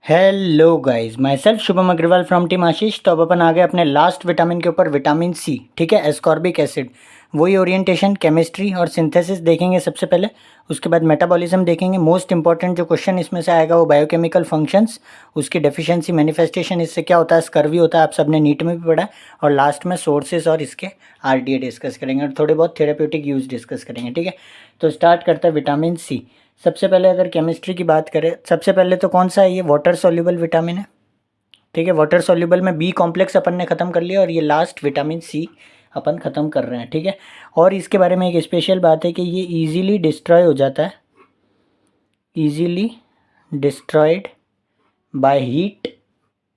Hello guys, my self Shubham Agarwal from team Ashish. तो अब अपन आ गए अपने लास्ट विटामिन के ऊपर, विटामिन सी। ठीक है, एस्कॉर्बिक एसिड। वही ओरिएंटेशन, केमिस्ट्री और सिंथेसिस देखेंगे सबसे पहले। उसके बाद मेटाबॉलिज्म देखेंगे। मोस्ट इंपॉर्टेंट जो क्वेश्चन इसमें से आएगा वो बायोकेमिकल फंक्शंस, उसकी डेफिशिएंसी, मैनिफेस्टेशन, इससे क्या होता है, स्कर्वी होता है, आप सबने नीट में भी पढ़ा है। और लास्ट में सोर्सेज और इसके आरडीए डिस्कस करेंगे और थोड़े बहुत थेरेप्यूटिक यूज डिस्कस करेंगे। ठीक है, तो स्टार्ट करता है विटामिन सी। सबसे पहले अगर केमिस्ट्री की बात करें, सबसे पहले तो कौन सा है, ये वाटर सॉल्युबल विटामिन है। ठीक है, वाटर सॉल्युबल में बी कॉम्प्लेक्स अपन ने ख़त्म कर लिया और ये लास्ट विटामिन सी अपन ख़त्म कर रहे हैं। ठीक है, और इसके बारे में एक स्पेशल बात है कि ये इजीली डिस्ट्रॉय हो जाता है, easily destroyed by heat,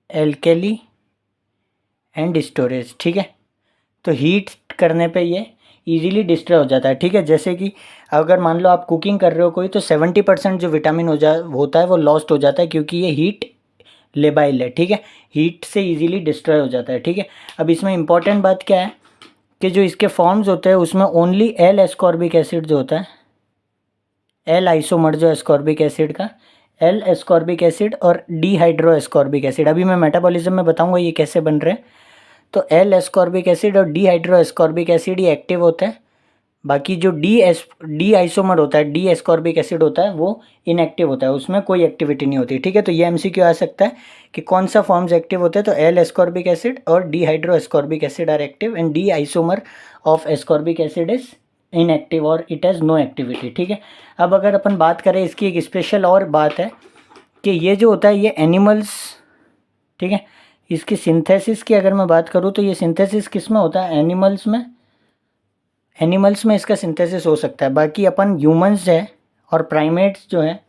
alkali and storage. ठीक है, तो हीट करने पे ये इजीली डिस्ट्रॉय हो जाता है। ठीक है, जैसे कि अगर मान लो आप कुकिंग कर रहे हो कोई, तो 70% जो विटामिन होता है वो लॉस्ट हो जाता है, क्योंकि ये हीट लेबाइल है। ठीक है, हीट से इजीली डिस्ट्रॉय हो जाता है। ठीक है, अब इसमें इंपॉर्टेंट बात क्या है कि जो इसके फॉर्म्स होते हैं उसमें ओनली एल एस्कॉर्बिक एसिड जो होता है, एल आइसोमर जो एस्कॉर्बिक एसिड का, एल एस्कॉर्बिक एसिड और डी हाइड्रो एस्कॉर्बिक एसिड, अभी मैं मेटाबॉलिज्म में बताऊंगा ये कैसे बन रहे हैं। तो एल एस्कॉर्बिक एसिड और डी हाइड्रो एस्कॉर्बिक एसिड ये एक्टिव होते हैं। बाकी जो डी आइसोमर होता है, डी एस्कॉर्बिक एसिड होता है, वो इनएक्टिव होता है, उसमें कोई एक्टिविटी नहीं होती। ठीक है, तो ये एमसीक्यू आ सकता है कि कौन सा फॉर्म्स एक्टिव होते हैं। तो एल एस्कॉर्बिक एसिड और dehydro ascorbic acid are active and D isomer of ascorbic acid is inactive और इट हैज़ नो एक्टिविटी। ठीक है, अब अगर अपन बात करें, इसकी एक स्पेशल और बात है कि ये जो होता है ये एनिमल्स, ठीक है, इसकी सिंथेसिस की अगर मैं बात करूँ तो ये सिंथेसिस किस में होता है, एनिमल्स में। एनिमल्स में इसका सिंथेसिस हो सकता है। बाकी अपन ह्यूमंस है और प्राइमेट्स जो है,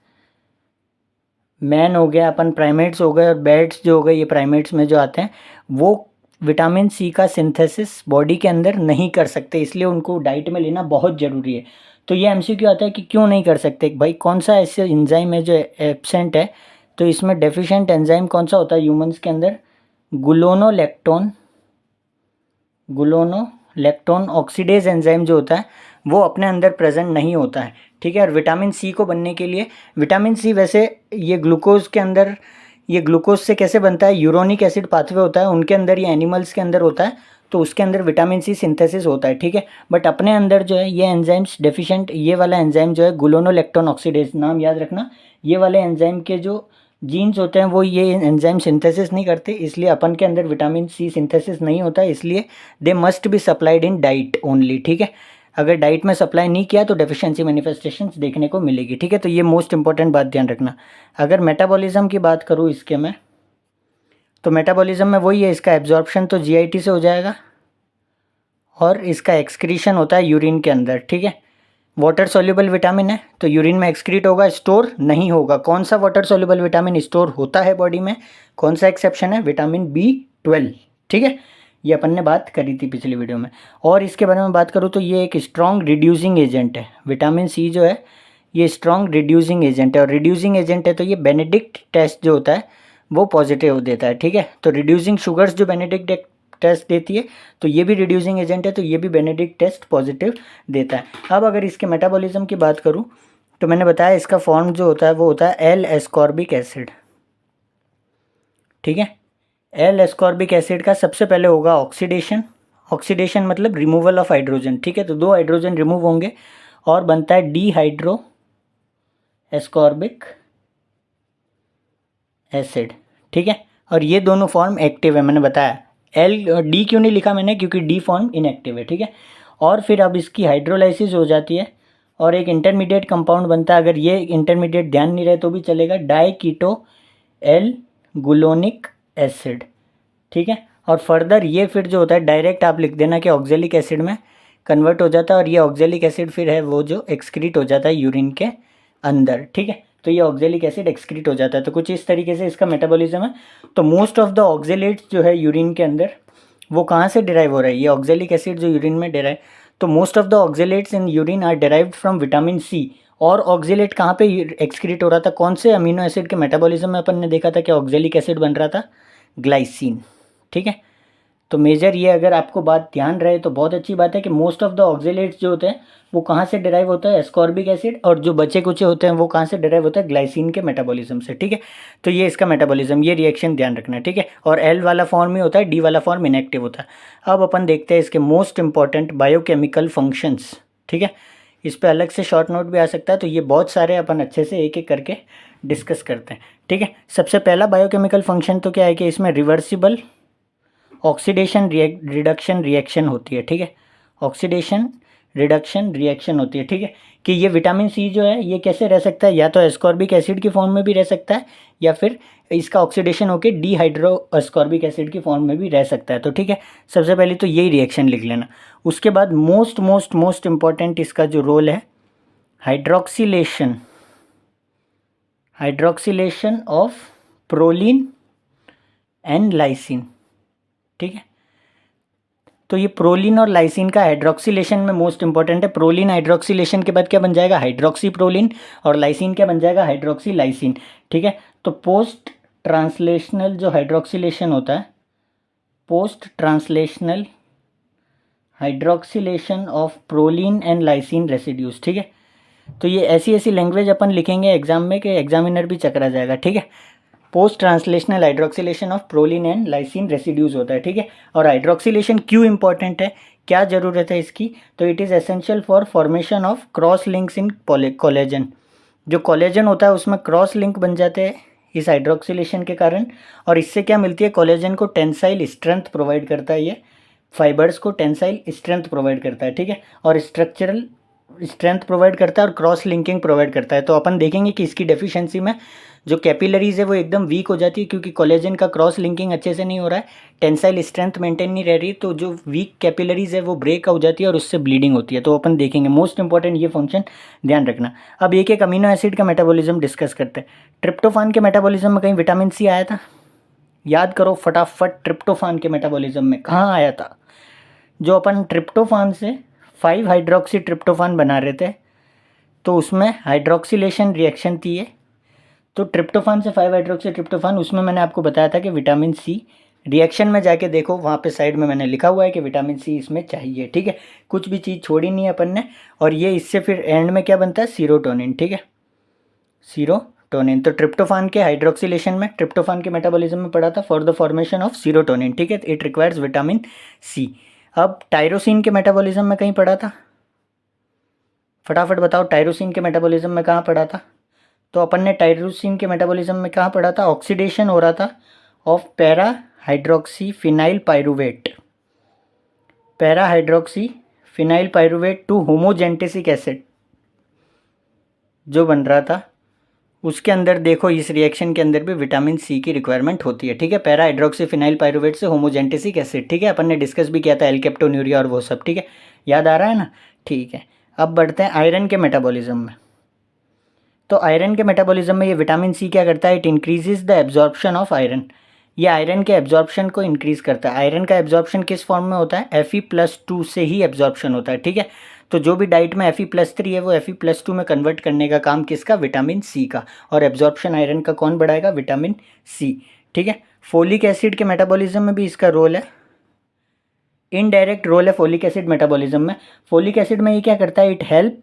मैन हो गया, अपन प्राइमेट्स हो गए और बैट्स जो हो गए, ये प्राइमेट्स में जो आते हैं, वो विटामिन सी का सिंथेसिस बॉडी के अंदर नहीं कर सकते, इसलिए उनको डाइट में लेना बहुत ज़रूरी है। तो ये एमसीक्यू आता है कि क्यों नहीं कर सकते भाई, कौन सा ऐसे एंजाइम है जो एब्सेंट है। तो इसमें डेफिशिएंट एंजाइम कौन सा होता है ह्यूमंस के अंदर, गुलोनोलेक्टोन, गुलोनोलेक्टोन ऑक्सीडेज एंजाइम जो होता है वो अपने अंदर प्रेजेंट नहीं होता है। ठीक है, और विटामिन सी को बनने के लिए, विटामिन सी वैसे ये ग्लूकोज के अंदर, ये ग्लूकोज से कैसे बनता है, यूरोनिक एसिड पाथवे होता है उनके अंदर, ये एनिमल्स के अंदर होता है, तो उसके अंदर विटामिन सी सिंथेसिस होता है। ठीक है, बट अपने अंदर जो है ये एंजाइम्स डेफिशिएंट, ये वाला एंजाइम जो है गुलोनोलेक्टोन ऑक्सीडेज, नाम याद रखना, ये वाले एंजाइम के जो जीन्स होते हैं वो ये एंजाइम सिंथेसिस नहीं करते, इसलिए अपन के अंदर विटामिन सी सिंथेसिस नहीं होता है, इसलिए they must be supplied in diet only. ठीक है, अगर डाइट में सप्लाई नहीं किया तो डेफिशिएंसी मैनिफेस्टेशंस देखने को मिलेगी। ठीक है, तो ये मोस्ट इंपॉर्टेंट बात ध्यान रखना। अगर मेटाबॉलिज्म की बात करूँ इसके में, तो मेटाबॉलिज्म में वही है, इसका एब्जॉर्प्शन तो जीआईटी से हो जाएगा और इसका एक्सक्रीशन होता है यूरिन के अंदर। ठीक है, वाटर सॉल्युबल विटामिन है तो यूरिन में एक्सक्रीट होगा, स्टोर नहीं होगा। कौन सा वाटर सॉल्युबल विटामिन स्टोर होता है बॉडी में, कौन सा एक्सेप्शन है, विटामिन B12। ठीक है, ये अपन ने बात करी थी पिछली वीडियो में। और इसके बारे में बात करूँ तो ये एक स्ट्रॉन्ग रिड्यूसिंग एजेंट है, विटामिन सी जो है ये स्ट्रॉन्ग रिड्यूसिंग एजेंट है, और रिड्यूसिंग एजेंट है तो ये बेनेडिक्ट टेस्ट जो होता है वो पॉजिटिव देता है। ठीक है, तो रिड्यूसिंग शुगर्स जो बेनेडिक्ट टेस्ट देती है, तो ये भी रिड्यूसिंग एजेंट है, तो ये भी बेनेडिक्ट टेस्ट पॉजिटिव देता है। अब अगर इसके मेटाबॉलिज्म की बात करूँ तो मैंने बताया इसका फॉर्म जो होता है वो होता है एल एस्कॉर्बिक एसिड। ठीक है, एल एस्कॉर्बिक एसिड का सबसे पहले होगा ऑक्सीडेशन, ऑक्सीडेशन मतलब रिमूवल ऑफ हाइड्रोजन। ठीक है, तो 2 हाइड्रोजन रिमूव होंगे और बनता है डी हाइड्रो एस्कॉर्बिक एसिड। ठीक है, और ये दोनों फॉर्म एक्टिव है, मैंने बताया। एल डी क्यों नहीं लिखा मैंने, क्योंकि डी फॉर्म इनएक्टिव है। ठीक है, और फिर अब इसकी हाइड्रोलाइसिस हो जाती है और एक इंटरमीडिएट कंपाउंड बनता है, अगर ये इंटरमीडिएट ध्यान नहीं रहे तो भी चलेगा, डाई कीटो एल गुलोनिक एसिड। ठीक है, और फर्दर ये फिर जो होता है डायरेक्ट आप लिख देना कि ऑक्जेलिक एसिड में कन्वर्ट हो जाता है, और ये ऑक्जेलिक एसिड फिर है वो जो एक्सक्रीट हो जाता है यूरिन के अंदर। ठीक है, तो ये ऑक्जेलिक एसिड एक्सक्रीट हो जाता है। तो कुछ इस तरीके से इसका मेटाबॉलिज्म है। तो मोस्ट ऑफ द ऑक्जेलेट्स जो है यूरिन के अंदर वो कहाँ से डिराइव हो रहा है, ये ऑक्जेलिक एसिड जो यूरिन में डिराइव, तो most of the oxalates in urine are derived from vitamin C. और ऑक्जेलेट कहाँ पे एक्सक्रीट हो रहा था, कौन से अमीनो एसिड के मेटाबॉलिज्म में अपन ने देखा था कि ऑक्जेलिक एसिड बन रहा था, ग्लाइसिन। ठीक है, तो मेजर ये अगर आपको बात ध्यान रहे तो बहुत अच्छी बात है कि मोस्ट ऑफ द ऑक्जेलेट्स जो होते हैं वो कहाँ से डिराइव होता है, एस्कॉर्बिक एसिड, और जो बचे कुचे होते हैं वो कहाँ से डिराइव होता है, ग्लाइसिन के मेटाबॉलिज्म से, ठीक है। तो ये इसका मेटाबॉलिज्म, ये रिएक्शन ध्यान रखना है, ठीक है। और एल वाला फॉर्म ही होता है, डी वाला फॉर्म इनएक्टिव होता है। अब अपन देखते हैं इसके मोस्ट इंपॉर्टेंट बायोकेमिकल फंक्शंस, ठीक है। इस पर अलग से शॉर्ट नोट भी आ सकता है, तो ये बहुत सारे अपन अच्छे से एक एक करके डिस्कस करते हैं, ठीक है। सबसे पहला बायोकेमिकल फंक्शन तो क्या है कि इसमें रिवर्सिबल ऑक्सीडेशन रिडक्शन रिएक्शन होती है, ठीक है। ऑक्सीडेशन रिडक्शन रिएक्शन होती है, ठीक है। कि ये विटामिन सी जो है ये कैसे रह सकता है, या तो एस्कॉर्बिक एसिड की फॉर्म में भी रह सकता है, या फिर इसका ऑक्सीडेशन होकर डीहाइड्रो एस्कॉर्बिक एसिड की फॉर्म में भी रह सकता है। तो ठीक है, सबसे पहले तो यही रिएक्शन लिख लेना। उसके बाद मोस्ट मोस्ट मोस्ट इंपॉर्टेंट इसका जो रोल है, hydroxylation, hydroxylation of proline and lysine, ठीक है। तो ये प्रोलीन और लाइसिन का हाइड्रोक्सिलेशन में मोस्ट इंपॉर्टेंट है। प्रोलीन हाइड्रोक्सिलेशन के बाद क्या बन जाएगा, हाइड्रोक्सी प्रोलीन, और लाइसिन क्या बन जाएगा, हाइड्रोक्सी लाइसिन, ठीक है। तो पोस्ट ट्रांसलेशनल जो हाइड्रोक्सिलेशन होता है, post translational hydroxylation of proline and lysine residues, ठीक है। तो ये ऐसी ऐसी लैंग्वेज अपन लिखेंगे एग्जाम में कि एग्जामिनर भी चकरा जाएगा, ठीक है। Post translational hydroxylation of proline and lysine residues होता है, ठीक है। और हाइड्रोक्सिलेशन क्यों इंपॉर्टेंट है, क्या ज़रूरत है इसकी, तो it is essential for formation of cross links in collagen. जो कोलेजन होता है उसमें क्रॉस लिंक बन जाते हैं इस हाइड्रोक्सिलेशन के कारण, और इससे क्या मिलती है, कोलेजन को टेंसाइल स्ट्रेंथ प्रोवाइड करता है, ये फाइबर्स को टेंसाइल स्ट्रेंथ प्रोवाइड करता है, ठीक है। और स्ट्रक्चरल स्ट्रेंथ प्रोवाइड करता है और क्रॉस लिंकिंग प्रोवाइड करता है। तो अपन देखेंगे कि इसकी डेफिशिएंसी में जो कैपिलरीज है वो एकदम वीक हो जाती है, क्योंकि कोलेजन का क्रॉस लिंकिंग अच्छे से नहीं हो रहा है, टेंसाइल स्ट्रेंथ मेंटेन नहीं रह रही, तो जो वीक कैपिलरीज है वो ब्रेक हो जाती है और उससे ब्लीडिंग होती है। तो अपन देखेंगे, मोस्ट इंपॉर्टेंट ये फंक्शन ध्यान रखना। अब एक एक अमीनो एसिड का मेटाबॉलिज्म डिस्कस करते हैं। ट्रिप्टोफान के मेटाबॉलिज्म में कहीं विटामिन सी आया था, याद करो फटाफट, ट्रिप्टोफान के मेटाबॉलिज्म में कहाँ आया था। जो अपन ट्रिप्टोफान से 5 हाइड्रोक्सी ट्रिप्टोफान बना रहे थे, तो उसमें हाइड्रोक्सिलेशन रिएक्शन थी ये। तो ट्रिप्टोफान से 5 हाइड्रोक्सी ट्रिप्टोफान, उसमें मैंने आपको बताया था कि विटामिन सी रिएक्शन में जाके देखो, वहाँ पे साइड में मैंने लिखा हुआ है कि विटामिन सी इसमें चाहिए, ठीक है। कुछ भी चीज़ छोड़ी नहीं है अपन ने। और ये इससे फिर एंड में क्या बनता है, सीरोटोनिन, ठीक है, सीरोटोनिन। तो ट्रिप्टोफान के हाइड्रोक्सिलेशन में, ट्रिप्टोफान के मेटाबॉलिज्म में पढ़ा था for the formation of serotonin, ठीक है, इट रिक्वायर्स विटामिन सी। अब टायरोसिन के मेटाबॉलिज्म में कहीं पढ़ा था, फटाफट बताओ, टायरोसिन के मेटाबॉलिज्म में कहाँ पढ़ा था। तो अपन ने टायरोसिन के मेटाबॉलिज्म में कहाँ पढ़ा था, ऑक्सीडेशन हो रहा था of para hydroxy phenyl pyruvate, para hydroxy phenyl pyruvate to homogentisic acid जो बन रहा था, उसके अंदर देखो इस रिएक्शन के अंदर भी विटामिन सी की रिक्वायरमेंट होती है, ठीक है। पैरा हाइड्रोक्सी फिनाइल पायरुवेट से होमोजेंटेसिक एसिड, ठीक है, अपन ने डिस्कस भी किया था एल्केप्टोन्यूरिया और वो सब, ठीक है, याद आ रहा है ना, ठीक है। अब बढ़ते हैं आयरन के मेटाबॉलिज्म में। तो आयरन के मेटाबॉलिज्म में ये विटामिन सी क्या करता है, it increases the absorption of iron, ये आयरन के एब्जॉर्प्शन को इंक्रीज करता है। आयरन का एब्जॉर्प्शन किस फॉर्म में होता है, Fe+2 से ही एब्जॉर्प्शन होता है, ठीक है। तो जो भी डाइट में Fe+3 है वो Fe+2 में कन्वर्ट करने का काम किसका, विटामिन सी का, और एब्जॉर्प्शन आयरन का कौन बढ़ाएगा, विटामिन सी, ठीक है। फोलिक एसिड के मेटाबॉलिज्म में भी इसका रोल है, इनडायरेक्ट रोल है फोलिक एसिड मेटाबॉलिज्म में। फोलिक एसिड में ये क्या करता है, it help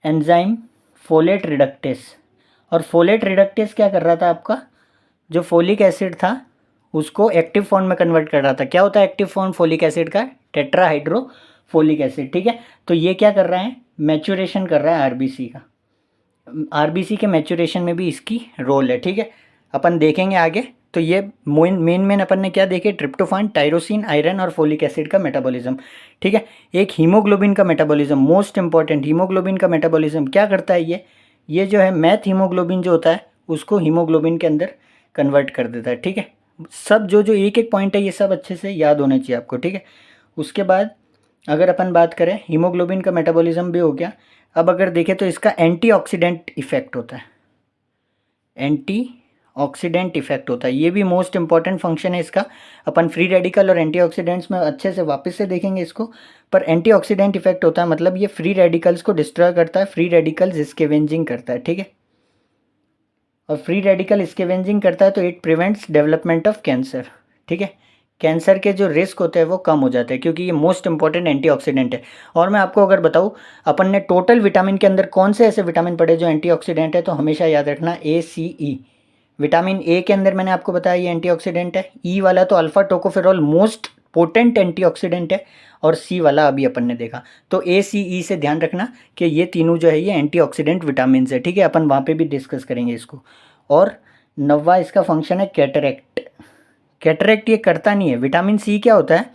enzyme folate reductase, और फोलेट रिडक्टेस क्या कर रहा था, आपका जो फोलिक एसिड था उसको एक्टिव फॉर्म में कन्वर्ट कर रहा था। क्या होता है एक्टिव फॉर्म फोलिक एसिड का, टेट्राहाइड्रोफोलिक एसिड, ठीक है। तो ये क्या कर रहा है, मैच्योरेशन कर रहा है आरबीसी का, आरबीसी के मैच्योरेशन में भी इसकी रोल है, ठीक है। अपन देखेंगे आगे। तो ये मेन अपन ने क्या देखे, ट्रिप्टोफान, टायरोसिन, आयरन और फोलिक एसिड का मेटाबॉलिज्म, ठीक है। एक हीमोग्लोबिन का मेटाबॉलिज्म, मोस्ट इंपॉर्टेंट, हीमोग्लोबिन का मेटाबॉलिज्म क्या करता है, ये जो है मैथ हीमोग्लोबिन जो होता है उसको हीमोग्लोबिन के अंदर कन्वर्ट कर देता है, ठीक है। सब जो एक एक पॉइंट है ये सब अच्छे से याद होने चाहिए आपको, ठीक है। उसके बाद अगर अपन बात करें, हीमोग्लोबिन का मेटाबॉलिज्म भी हो गया। अब अगर देखें तो इसका एंटीऑक्सीडेंट इफेक्ट होता है, एंटीऑक्सीडेंट इफेक्ट होता है, ये भी मोस्ट इंपॉर्टेंट फंक्शन है इसका। अपन फ्री रेडिकल और एंटीऑक्सीडेंट्स में अच्छे से वापस से देखेंगे इसको, पर एंटीऑक्सीडेंट इफेक्ट होता है मतलब ये फ्री रेडिकल्स को डिस्ट्रॉय करता है, फ्री रेडिकल्स स्कैवेंजिंग करता है, ठीक है। और फ्री रेडिकल स्कैवेंजिंग करता है तो it prevents development of cancer, ठीक है। कैंसर के जो रिस्क होते हैं वो कम हो जाते हैं, क्योंकि ये मोस्ट इंपॉर्टेंट एंटीऑक्सीडेंट है। और मैं आपको अगर बताऊँ अपन ने टोटल विटामिन के अंदर कौन से ऐसे विटामिन पढ़े जो एंटीऑक्सीडेंट है, तो हमेशा याद रखना ACE। विटामिन ए के अंदर मैंने आपको बताया ये एंटीऑक्सीडेंट है, ई वाला तो alpha tocopherol most potent antioxidant है, और सी वाला अभी अपन ने देखा। तो ACE से ध्यान रखना कि ये तीनों जो है ये एंटीऑक्सीडेंट विटामिन है, ठीक है। अपन वहाँ पे भी डिस्कस करेंगे इसको। और 9वां इसका फंक्शन है कैटरेक्ट। कैटरेक्ट ये करता नहीं है। विटामिन सी क्या होता है,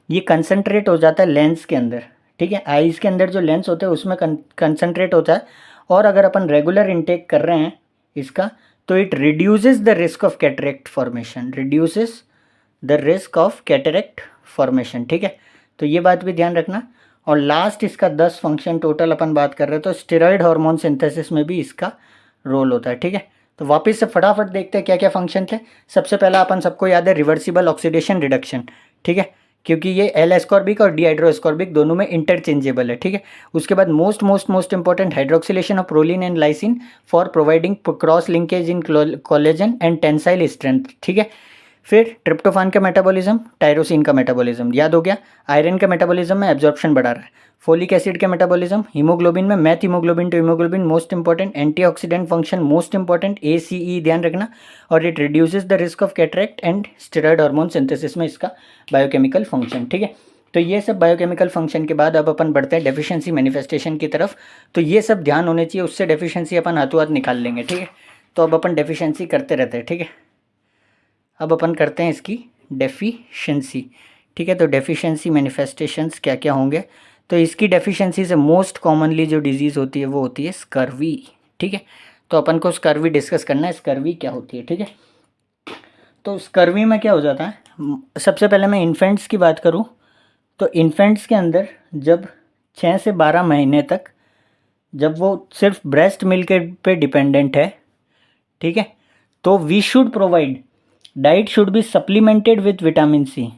ये कंसनट्रेट हो जाता है लेंस के अंदर, ठीक है। आइज़ के अंदर जो लेंस होते हैं उसमें कंसनट्रेट होता है, और अगर अपन रेगुलर इनटेक कर रहे हैं इसका, तो it reduces the risk of cataract formation, reduces the risk of cataract formation, ठीक है। तो ये बात भी ध्यान रखना। और लास्ट इसका 10 फंक्शन टोटल अपन बात कर रहे हैं, तो स्टेरॉयड हार्मोन सिंथेसिस में भी इसका रोल होता है, ठीक है। तो वापस से फटाफट देखते हैं क्या क्या फंक्शन थे। सबसे पहला अपन सबको याद है रिवर्सिबल ऑक्सीडेशन रिडक्शन, ठीक है, क्योंकि ये एल एस्कॉर्बिक और डीहाइड्रोएस्कॉर्बिक दोनों में इंटरचेंजेबल है, ठीक है। उसके बाद most most most important hydroxylation of proline and lysine for providing cross linkage in collagen and tensile strength, ठीक है। फिर ट्रिप्टोफान का मेटाबॉलिज्म, टायरोसिन का मेटाबॉलिज्म याद हो गया। आयरन का मेटाबॉलिज्म में एब्जॉर्प्शन बढ़ा रहा है। फोलिक एसिड के मेटाबॉलिज्म, हीमोग्लोबिन में methaemoglobin to haemoglobin most important, antioxidant function most important ACE ध्यान रखना, और it reduces the risk of cataract and steroid hormone synthesis में इसका बायोकेमिकल फंक्शन, ठीक है। तो ये सब बायोकेमिकल फंक्शन के बाद अब अपन बढ़ते हैं डेफिशिएंसी मैनिफेस्टेशन की तरफ। तो ये सब ध्यान होने चाहिए, उससे डेफिशिएंसी अपन हाथों हाथ निकाल लेंगे, ठीक है। तो अब अपन डेफिशिएंसी करते रहते हैं, ठीक है। अब अपन करते हैं इसकी डेफिशिएंसी, ठीक है। तो डेफिशिएंसी मैनिफेस्टेशंस क्या क्या होंगे, तो इसकी डेफिशिएंसी से मोस्ट कॉमनली जो डिजीज़ होती है वो होती है स्कर्वी, ठीक है। तो अपन को स्कर्वी डिस्कस करना है, स्कर्वी क्या होती है, ठीक है। तो स्कर्वी में क्या हो जाता है, सबसे पहले मैं इन्फेंट्स की बात करूँ, तो इन्फेंट्स के अंदर जब 6 से 12 महीने तक जब वो सिर्फ ब्रेस्ट मिल्क पे डिपेंडेंट है, ठीक है, तो we should provide diet should be supplemented with vitamin C,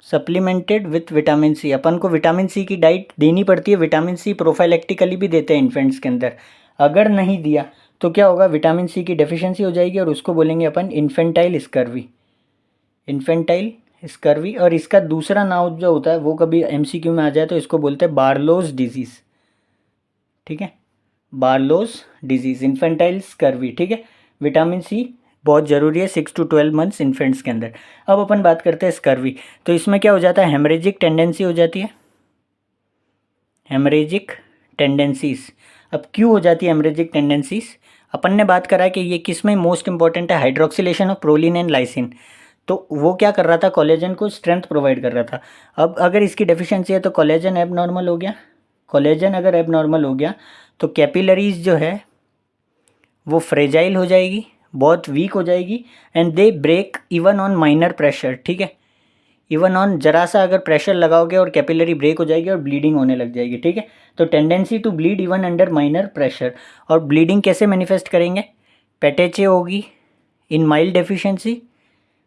supplemented with vitamin C. अपन को विटामिन सी की डाइट देनी पड़ती है। विटामिन सी प्रोफाइलेक्टिकली भी देते हैं इन्फेंट्स के अंदर। अगर नहीं दिया तो क्या होगा, विटामिन सी की डेफिशिएंसी हो जाएगी, और उसको बोलेंगे अपन इन्फेंटाइल स्कर्वी, इन्फेंटाइल स्कर्वी। और इसका दूसरा नाम जो होता है वो कभी MCQ में आ जाए तो इसको बोलते हैं बार्लोस डिजीज़, ठीक है, बार्लोस डिजीज़, इन्फेंटाइल स्कर्वी, ठीक है। विटामिन सी बहुत ज़रूरी है 6 to 12 मंथ्स इन्फेंट्स के अंदर। अब अपन बात करते हैं स्कर्वी। तो इसमें क्या हो जाता है, हेमरेजिक टेंडेंसी हो जाती है, हेमरेजिक टेंडेंसीज। अब क्यों हो जाती है हेमरेजिक टेंडेंसीज, अपन ने बात करा है कि ये किस में मोस्ट इंपॉर्टेंट है, hydroxylation of proline and lysine. तो वो क्या कर रहा था, कोलेजन को स्ट्रेंथ प्रोवाइड कर रहा था। अब अगर इसकी डेफिशिएंसी है तो कोलेजन एब नॉर्मल हो गया, कोलेजन अगर एब नॉर्मल हो गया तो कैपिलरीज जो है वो फ्रेजाइल हो जाएगी, बहुत वीक हो जाएगी, and they break even on minor pressure, ठीक है। इवन ऑन जरा सा अगर प्रेशर लगाओगे और कैपिलरी ब्रेक हो जाएगी और ब्लीडिंग होने लग जाएगी, ठीक है। तो tendency to bleed even under minor pressure. और ब्लीडिंग कैसे मैनिफेस्ट करेंगे, पेटेचे होगी in mild deficiency,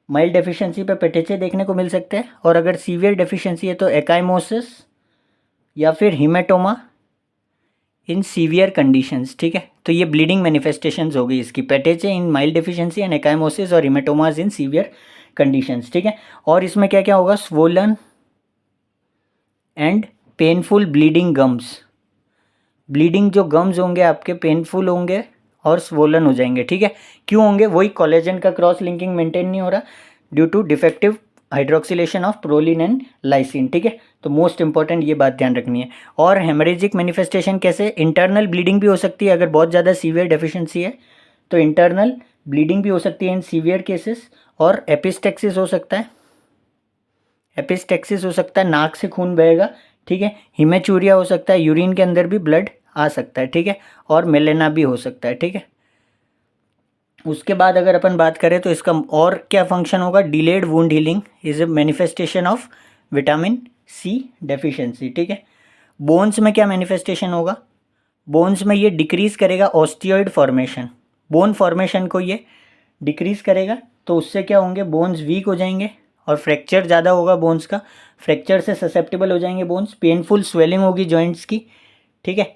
mild deficiency पे पेटेचे देखने को मिल सकते हैं। और अगर सीवियर डेफिशिएंसी है तो एकाइमोसिस या फिर हिमेटोमा इन सीवियर कंडीशंस, ठीक है। तो ये ब्लीडिंग मैनिफेस्टेशंस हो गई इसकी, पेटेचे इन माइल्ड डेफिशिएंसी एंड एकाइमोसिस और हिमेटोमास इन सीवियर कंडीशंस, ठीक है। और इसमें क्या क्या होगा, swollen and painful bleeding gums, bleeding जो गम्स होंगे आपके पेनफुल होंगे और स्वोलन हो जाएंगे, ठीक है। क्यों होंगे, वही कोलेजन का क्रॉस लिंकिंग मेंटेन नहीं हो रहा due to defective hydroxylation of proline and lysine, ठीक है। तो मोस्ट इंपॉर्टेंट ये बात ध्यान रखनी है। और हेमरेजिक मैनिफेस्टेशन कैसे, इंटरनल ब्लीडिंग भी हो सकती है अगर बहुत ज़्यादा सीवियर डेफिशिएंसी है, तो इंटरनल ब्लीडिंग भी हो सकती है इन सीवियर केसेस। और एपिस्टेक्सिस हो सकता है, एपिस्टेक्सिस हो सकता है, नाक से खून बहेगा, ठीक है। हिमेचूरिया हो सकता है, यूरिन के अंदर भी ब्लड आ सकता है, ठीक है। और मेलेना भी हो सकता है, ठीक है। उसके बाद अगर अपन बात करें तो इसका और क्या फंक्शन होगा, delayed wound healing is a manifestation of vitamin C deficiency, ठीक है। बोन्स में क्या मैनिफेस्टेशन होगा, बोन्स में ये डिक्रीज करेगा ऑस्टियोइड फॉर्मेशन, बोन फॉर्मेशन को ये डिक्रीज करेगा, तो उससे क्या होंगे, बोन्स वीक हो जाएंगे और फ्रैक्चर ज़्यादा होगा बोन्स का, फ्रैक्चर से ससेप्टेबल हो जाएंगे बोन्स, पेनफुल स्वेलिंग होगी जॉइंट्स की, ठीक है।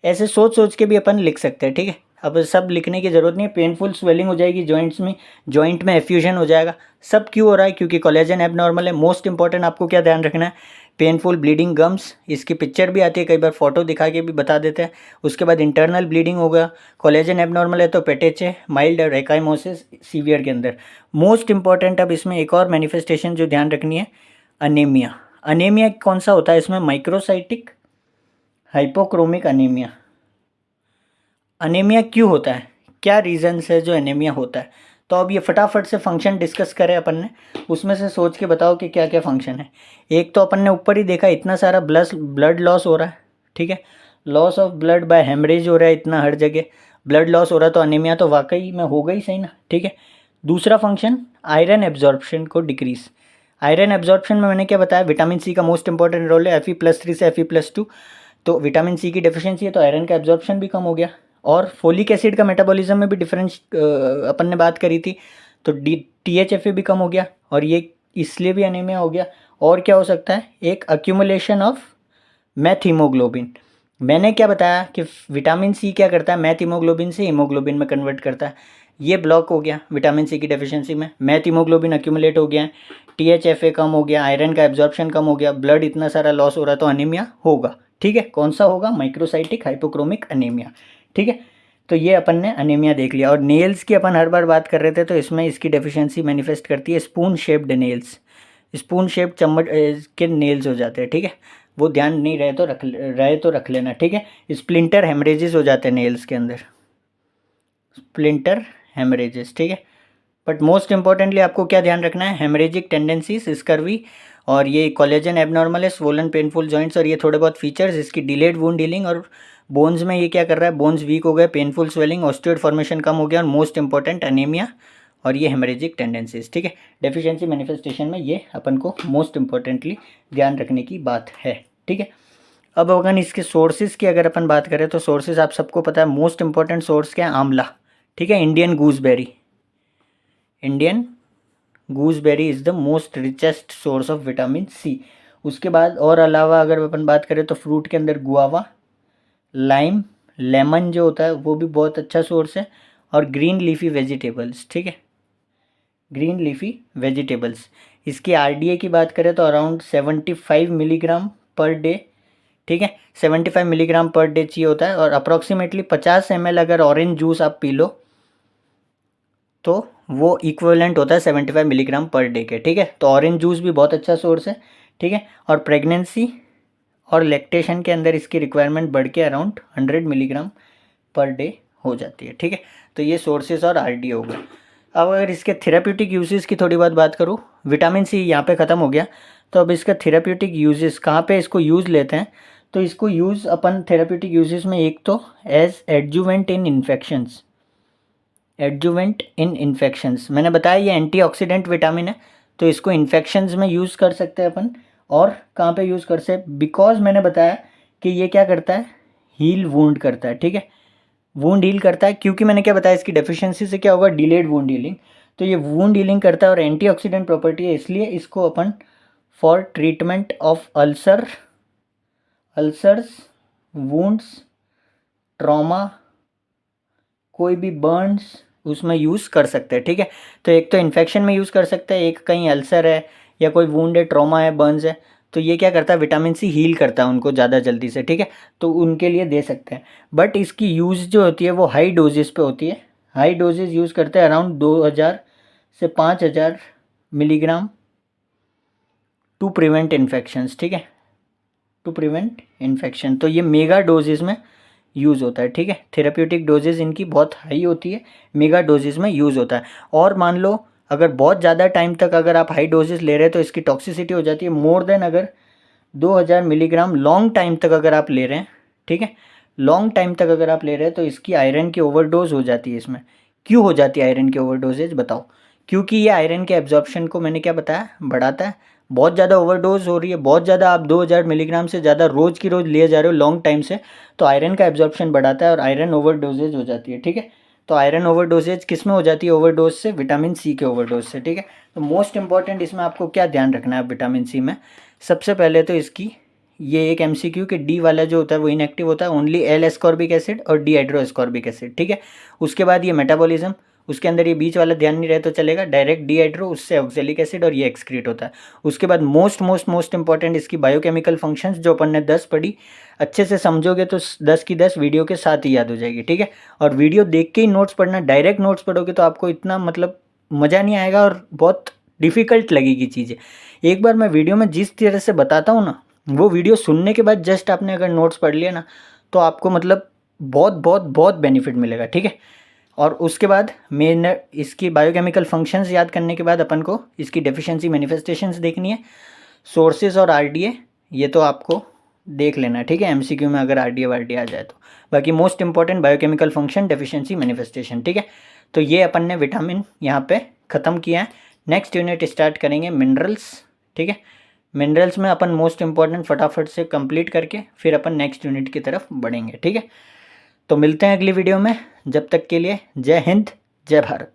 ऐसे सोच सोच के भी अपन लिख सकते हैं, ठीक है। अब सब लिखने की ज़रूरत नहीं है। पेनफुल स्वेलिंग हो जाएगी जॉइंट्स में, जॉइंट में एफ्यूजन हो जाएगा। सब क्यों हो रहा है? क्योंकि कोलेजन एबनॉर्मल है। मोस्ट इंपॉर्टेंट आपको क्या ध्यान रखना है? पेनफुल ब्लीडिंग गम्स, इसकी पिक्चर भी आती है, कई बार फोटो दिखा के भी बता देते हैं। उसके बाद इंटरनल ब्लीडिंग होगा। कोलेजन एबनॉर्मल है तो पेटेचे, माइल्ड और एकाइमोसिस सीवियर के अंदर। मोस्ट इंपॉर्टेंट अब इसमें एक और मैनिफेस्टेशन जो ध्यान रखनी है, अनीमिया। अनीमिया कौन सा होता है इसमें? Microcytic hypochromic anaemia. अनीमिया क्यों होता है? क्या रीजंस है जो एनीमिया होता है? तो अब ये फटाफट से फंक्शन डिस्कस करें अपन ने, उसमें से सोच के बताओ कि क्या क्या फंक्शन है। एक तो अपन ने ऊपर ही देखा, इतना सारा ब्लड लॉस हो रहा है, ठीक है, loss of blood by haemorrhage हो रहा है इतना, हर जगह ब्लड लॉस हो रहा है, तो अनीमिया तो वाकई में हो गई, सही ना, ठीक है। दूसरा फंक्शन, आयरन एब्जॉर्प्शन को डिक्रीज। आयरन एब्जॉर्प्शन में मैंने क्या बताया? विटामिन सी का मोस्ट इंपॉर्टेंट रोल है, Fe+3 से Fe+2। तो विटामिन सी की डेफिशिएंसी है तो आयरन का एब्जॉर्प्शन भी कम हो गया। और फोलिक एसिड का मेटाबॉलिज्म में भी डिफरेंस अपन ने बात करी थी, तो THFA भी कम हो गया, और ये इसलिए भी एनीमिया हो गया। और क्या हो सकता है? एक अक्यूमुलेशन ऑफ मैथ हीमोग्लोबिन। मैंने क्या बताया कि विटामिन सी क्या करता है? मैथ हीमोग्लोबिन से हीमोग्लोबिन में कन्वर्ट करता है। ये ब्लॉक हो गया विटामिन सी की डेफिशिएंसी में, मैथ हीमोग्लोबिन अक्यूमुलेट हो गया, THFA कम हो गया, आयरन का एब्जॉर्प्शन कम हो गया, ब्लड इतना सारा लॉस हो रहा, तो अनीमिया होगा, ठीक है। कौन सा होगा? माइक्रोसाइटिक हाइपोक्रोमिक अनीमिया, ठीक है। तो ये अपन ने अनीमिया देख लिया। और नेल्स की अपन हर बार बात कर रहे थे, तो इसमें इसकी डेफिशिएंसी मैनिफेस्ट करती है spoon shaped nails. Spoon shaped चम्मच के नेल्स हो जाते हैं, ठीक है। वो ध्यान नहीं रहे तो रख लेना, ठीक है। स्प्लिंटर हेमरेजेस हो जाते हैं नेल्स के अंदर, स्प्लिंटर हेमरेजेस, ठीक है। बट मोस्ट इंपॉर्टेंटली आपको क्या ध्यान रखना है? हेमरेजिक टेंडेंसीज, स्कर्वी, और ये कोलेजन एबनॉर्मल है, स्वोलन पेनफुल जॉइंट्स, और ये थोड़े बहुत फीचर्स, इसकी डिलेड वुंड हीलिंग। और बोन्स में ये क्या कर रहा है? बोन्स वीक हो गए, पेनफुल स्वेलिंग, ऑस्टियोइड फॉर्मेशन कम हो गया, और मोस्ट इंपॉर्टेंट अनीमिया, और ये हेमरेजिक टेंडेंसीज, ठीक है। डेफिशिएंसी मैनिफेस्टेशन में ये अपन को मोस्ट इंपॉर्टेंटली ध्यान रखने की बात है, ठीक है। अब अगर इसके सोर्सेज की अगर अपन बात करें, तो सोर्सेज आप सबको पता है, मोस्ट इंपॉर्टेंट सोर्स क्या है? आंवला, ठीक है। Indian gooseberry, Indian gooseberry is the most richest source of vitamin C. उसके बाद और अलावा अगर अपन बात करें, तो फ्रूट के अंदर गुआवा, लाइम, लेमन जो होता है वो भी बहुत अच्छा सोर्स है, और ग्रीन लीफी वेजिटेबल्स, ठीक है, ग्रीन लीफी वेजिटेबल्स। इसकी RDA की बात करें तो अराउंड 75 मिलीग्राम पर डे, ठीक है, 75 मिलीग्राम पर डे चाहिए होता है। और अप्रॉक्सीमेटली 50 ml अगर ऑरेंज जूस आप पी लो, तो वो इक्विवेलेंट होता है 75 मिलीग्राम पर डे के, ठीक है। तो ऑरेंज जूस भी बहुत अच्छा सोर्स है, ठीक है। और प्रेगनेंसी और लैक्टेशन के अंदर इसकी रिक्वायरमेंट बढ़ के अराउंड 100 मिलीग्राम पर डे हो जाती है, ठीक है। तो ये सोर्सेज और RDA हो गए। अब अगर इसके थेराप्यूटिक यूजेस की थोड़ी बहुत बात करूँ, विटामिन सी यहाँ पे ख़त्म हो गया, तो अब इसका थेराप्यूटिक यूजेस कहाँ पे इसको यूज़ लेते हैं? तो इसको यूज़ अपन थेराप्यूटिक यूजेस में, एक तो एज एडजुवेंट इन इन्फेक्शंस, एडजुवेंट इन इन्फेक्शंस, मैंने बताया ये एंटीऑक्सीडेंट विटामिन है, तो इसको इन्फेक्शंस में यूज़ कर सकते हैं अपन। और कहाँ पे यूज़ कर सकते? बिकॉज मैंने बताया कि ये क्या करता है? हील वुंड करता है, ठीक है, वुंड हील करता है। क्योंकि मैंने क्या बताया, इसकी डेफिशिएंसी से क्या होगा? Delayed wound healing. तो ये वुंड हीलिंग करता है और एंटीऑक्सीडेंट प्रॉपर्टी है, इसलिए इसको अपन for treatment of ulcers, wounds, trauma, कोई भी बर्न्स, उसमें यूज़ कर सकते हैं, ठीक है। तो एक तो इन्फेक्शन में यूज़ कर सकते हैं, एक कहीं अल्सर है या कोई वुंड है, ट्रॉमा है, बर्न्स है, तो ये क्या करता है? विटामिन सी हील करता है उनको ज़्यादा जल्दी से, ठीक है। तो उनके लिए दे सकते हैं। बट इसकी यूज़ जो होती है वो हाई डोजेस पे होती है, हाई डोजेज यूज़ करते हैं अराउंड 2000 से 5000 मिलीग्राम टू प्रिवेंट इन्फेक्शंस, ठीक है, टू प्रिवेंट इन्फेक्शन। तो ये मेगा डोजेज में यूज़ होता है, ठीक है। थेराप्यूटिक डोजेज इनकी बहुत हाई होती है, मेगा डोजेज में यूज़ होता है। और मान लो अगर बहुत ज़्यादा टाइम तक अगर आप हाई डोजेज ले रहे हैं, तो इसकी टॉक्सिसिटी हो जाती है मोर देन, अगर 2000 मिलीग्राम लॉन्ग टाइम तक अगर आप ले रहे हैं, ठीक है, लॉन्ग टाइम तक अगर आप ले रहे हैं, तो इसकी आयरन की ओवरडोज हो जाती है इसमें। क्यों हो जाती है आयरन की ओवरडोजेज? बताओ। क्योंकि ये आयरन के एब्जॉर्प्शन को, मैंने क्या बताया, बढ़ाता है। बहुत ज़्यादा ओवरडोज हो रही है, बहुत ज़्यादा, आप 2000 मिलीग्राम से ज़्यादा रोज़ की रोज़ लिए जा रहे हो लॉन्ग टाइम से, तो आयरन का एब्जॉर्प्शन बढ़ाता है और आयरन ओवरडोजेज हो जाती है, ठीक है। तो आयरन ओवरडोजेज किस में हो जाती है? ओवरडोज से, विटामिन सी के ओवरडोज से, ठीक है। तो मोस्ट इंपॉर्टेंट इसमें आपको क्या ध्यान रखना है विटामिन सी में? सबसे पहले तो इसकी ये एक एमसीक्यू कि डी वाला जो होता है वो इनएक्टिव होता है, ओनली एल एस्कॉर्बिक एसिड और डी हाइड्रो एस्कॉर्बिक एसिड, ठीक है। उसके बाद ये मेटाबॉलिज्म, उसके अंदर ये बीच वाला ध्यान नहीं रहे तो चलेगा, डायरेक्ट डी हाइड्रो, उससे ऑक्जेलिक एसिड और ये एक्सक्रीट होता है। उसके बाद मोस्ट मोस्ट मोस्ट इंपॉर्टेंट इसकी बायोकेमिकल फंक्शंस जो अपन ने 10 पढ़ी, अच्छे से समझोगे तो 10 की 10 वीडियो के साथ ही याद हो जाएगी, ठीक है। और वीडियो देख के ही नोट्स पढ़ना, डायरेक्ट नोट्स पढ़ोगे तो आपको इतना मतलब मज़ा नहीं आएगा और बहुत डिफ़िकल्ट लगेगी चीज़ें। एक बार मैं वीडियो में जिस तरह से बताता हूँ ना, वो वीडियो सुनने के बाद जस्ट आपने अगर नोट्स पढ़ लिया ना, तो आपको मतलब बहुत बहुत बहुत बेनिफिट मिलेगा, ठीक है। और उसके बाद मेन इसकी बायोकेमिकल फंक्शंस याद करने के बाद अपन को इसकी डेफिशिएंसी मैनिफेस्टेशंस देखनी है, सोर्सेज और आरडीए ये तो आपको देख लेना है, ठीक है, एमसीक्यू में अगर आरडीए वारडीए आ जाए तो। बाकी most important biochemical function, deficiency, manifestation, ठीक है। तो ये अपन ने विटामिन यहाँ पे ख़त्म किया है। नेक्स्ट यूनिट स्टार्ट करेंगे मिनरल्स, ठीक है। मिनरल्स में अपन मोस्ट इंपॉर्टेंट फटाफट से कंप्लीट करके फिर अपन नेक्स्ट यूनिट की तरफ बढ़ेंगे, ठीक है। तो मिलते हैं अगली वीडियो में, जब तक के लिए जय हिंद, जय भारत।